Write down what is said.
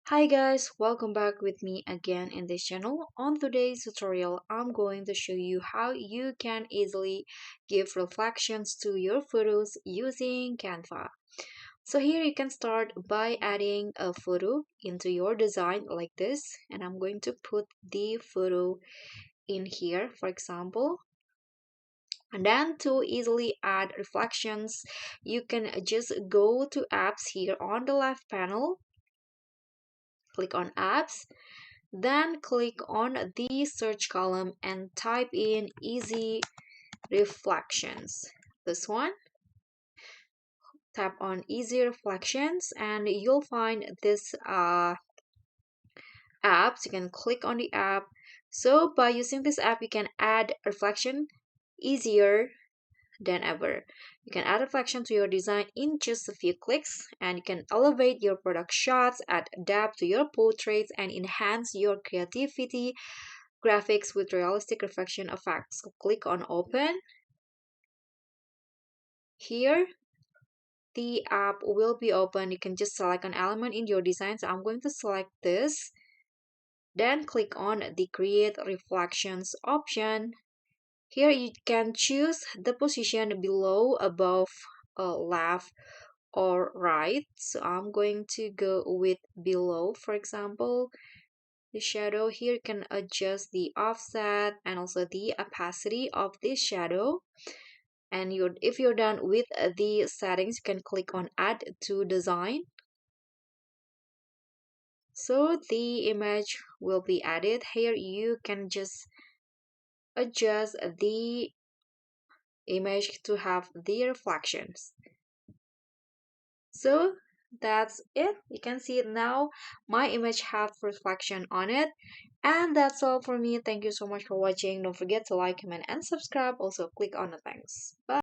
Hi guys, welcome back with me again in this channel. On today's tutorial, I'm going to show you how you can easily give reflections to your photos using Canva. So here you can start by adding a photo into your design like this, and I'm going to put the photo in here, for example. And then to easily add reflections, you can just go to apps here on the left panel, click on apps. Then click on the search column and type in easy reflections. This one, tap on easy reflections and you'll find this app. So you can click on the app. So by using this app, you can add reflection easier than ever. You can add reflection to your design in just a few clicks, and you can elevate your product shots, add depth to your portraits, and enhance your creativity graphics with realistic reflection effects. So click on open. Here, the app will be open. You can just select an element in your design. So I'm going to select this. Then click on the create reflections option. Here you can choose the position below, above, left, or right. So I'm going to go with below, for example. The shadow here, you can adjust the offset and also the opacity of this shadow. And if you're done with the settings, you can click on add to design. So the image will be added. Here you can just adjust the image to have the reflections. So that's it. You can see it now. My image have reflection on it. And that's all for me. Thank you so much for watching. Don't forget to like, comment, and subscribe. Also click on the thanks. Bye.